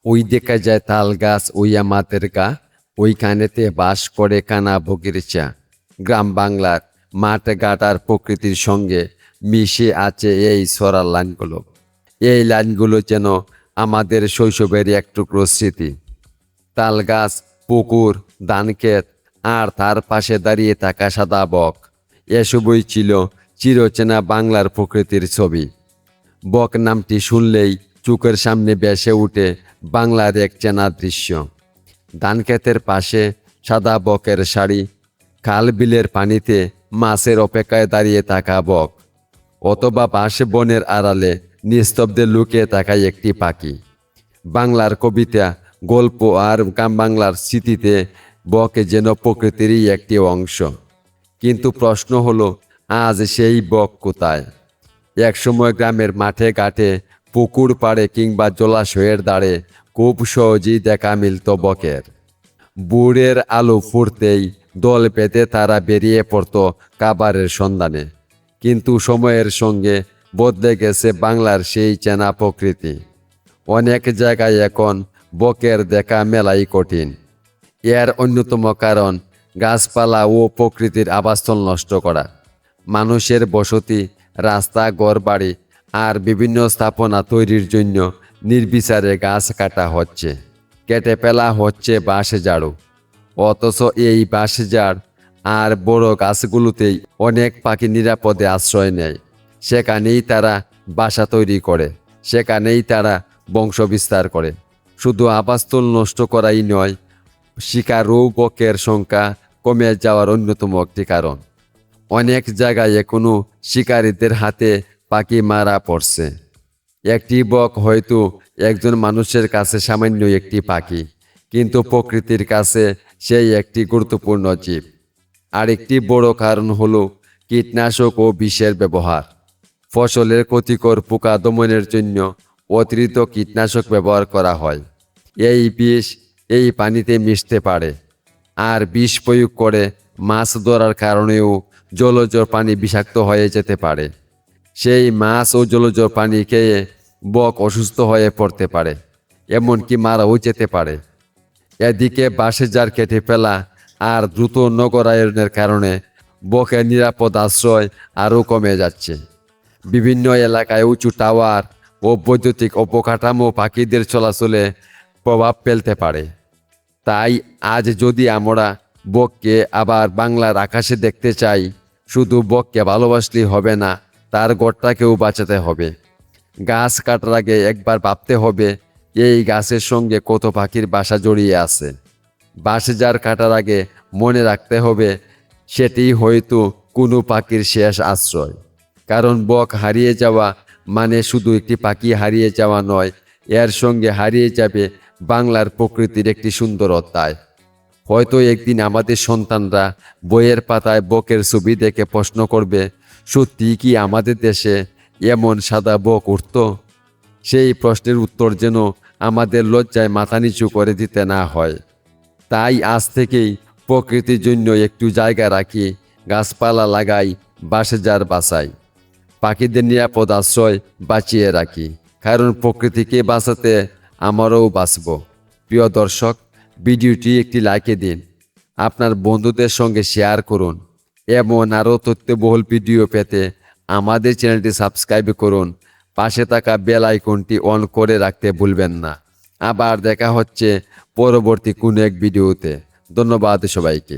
ওই দেখা যায় তাল গাছ ওই আমাদের গা, ওইখানেতে বাস করে কানা ভগিরচা। গ্রাম বাংলার মাঠ ঘাট আর প্রকৃতির সঙ্গে মিশে আছে এই সরার লাইনগুলো। এই লাইনগুলো যেন আমাদের শৈশবের এক টুকরো স্মৃতি। তাল গাছ, পুকুর, ধানক্ষেত আর তার পাশে দাঁড়িয়ে থাকা সাদা বক, এসবই ছিল চিরচেনা বাংলার প্রকৃতির ছবি। বক নামটি শুনলেই চোখের সামনে ভেসে উঠে বাংলার এক চেনা দৃশ্য। ধানক্ষেতের পাশে সাদা বকের শাড়ি, খাল বিলের পানিতে মাছের অপেক্ষায় দাঁড়িয়ে থাকা বক, অথবা পাশে বনের আড়ালে নিস্তব্ধে লুকিয়ে থাকায় একটি পাখি। বাংলার কবিতা, গল্প আর গ্রাম বাংলার স্মৃতিতে বক যেন প্রকৃতিরই একটি অংশ। কিন্তু প্রশ্ন হলো, আজ সেই বক কোথায়? একসময় গ্রামের মাঠে ঘাটে, পুকুর পাড়ে কিংবা জলাশয়ের ধারে খুব সহজেই দেখা মিলত বকের। ভোরের আলো ফুটতেই দল পেতে তারা বেরিয়ে পড়ত খাবারের সন্ধানে। কিন্তু সময়ের সঙ্গে বদলে গেছে বাংলার সেই চেনা প্রকৃতি। অনেক জায়গায় এখন বকের দেখা মেলাই কঠিন। এর অন্যতম কারণ গাছপালা ও প্রকৃতির আবাসস্থল নষ্ট করা। মানুষের বসতি, রাস্তা, ঘরবাড়ি আর বিভিন্ন স্থাপনা তৈরির জন্য নির্বিচারে গাছ কাটা হচ্ছে, কেটে ফেলা হচ্ছে বাঁশ ঝাড়ু। অথচ এই বাঁশ ঝাড় আর বড় গাছগুলোতেই অনেক পাখি নিরাপদে আশ্রয় নেয়। সেখানেই তারা বাসা তৈরি করে, সেখানেই তারা বংশ বিস্তার করে। শুধু আবাসস্থল নষ্ট করাই নয়, শিকার ও বকের সংখ্যা কমে যাওয়ার অন্যতম একটি কারণ। অনেক জায়গায় এখনো শিকারীদের হাতে পাখি মারা পড়ছে। একটি বক হয়তো একজন মানুষের কাছে সামান্য একটি পাখি, কিন্তু প্রকৃতির কাছে সেই একটি গুরুত্বপূর্ণ জীব। আরেকটি বড় কারণ হলো কীটনাশক ও বিষের ব্যবহার। ফসলের ক্ষতিকর পোকা দমনের জন্য অতিরিক্ত কীটনাশক ব্যবহার করা হয়। এই বিষ এই পানিতে মিশতে পারে, আর বিষ প্রয়োগ করে মাছ ধরার কারণেও জলজ পানি বিষাক্ত হয়ে যেতে পারে। সেই মাছ ও জলজ পানি খেয়ে বক অসুস্থ হয়ে পড়তে পারে, এমনকি মারাও যেতে পারে। এদিকে বাঁশের ঝাড় কেটে ফেলা আর দ্রুত নগরায়নের কারণে বকের নিরাপদ আশ্রয় আরও কমে যাচ্ছে। বিভিন্ন এলাকায় উঁচু টাওয়ার ও বৈদ্যুতিক অবকাঠামো পাখিদের চলাচলে প্রভাব ফেলতে পারে। তাই আজ যদি আমরা বককে আবার বাংলার আকাশে দেখতে চাই, শুধু বককে ভালোবাসলেই হবে না, তার ঘরটাকেও বাঁচাতে হবে। গাছ কাটার আগে একবার ভাবতে হবে এই গাছের সঙ্গে কত পাখির বাসা জড়িয়ে আছে। বাঁশ ঝাড় কাটার আগে মনে রাখতে হবে সেটি হয়তো কোনো পাখির শেষ আশ্রয়। কারণ বক হারিয়ে যাওয়া মানে শুধু একটি পাখি হারিয়ে যাওয়া নয়, এর সঙ্গে হারিয়ে যাবে বাংলার প্রকৃতির একটি সুন্দর অধ্যায়। হয়তো একদিন আমাদের সন্তানরা বইয়ের পাতায় বকের ছবি দেখে প্রশ্ন করবে, সত্যি কি আমাদের দেশে এমন সাদা বক উঠত? সেই প্রশ্নের উত্তর যেন আমাদের লজ্জায় মাথা নিচু করে দিতে না হয়। তাই আজ থেকেই প্রকৃতির জন্য একটু জায়গা রাখি, গাছপালা লাগাই, বাঁশের ঝাড় বাঁচাই, পাখিদের নিরাপদ আশ্রয় বাঁচিয়ে রাখি। কারণ প্রকৃতিকে বাঁচাতে আমারও বাঁচব। প্রিয় দর্শক, ভিডিওটি একটি লাইকে দিন, আপনার বন্ধুদের সঙ্গে শেয়ার করুন। এমন আরও তথ্যবহুল ভিডিও পেতে আমাদের চ্যানেলটি সাবস্ক্রাইব করুন। পাশে থাকা বেল আইকনটি অন করে রাখতে ভুলবেন না। আবার দেখা হচ্ছে পরবর্তী কোনো এক ভিডিওতে। ধন্যবাদ সবাইকে।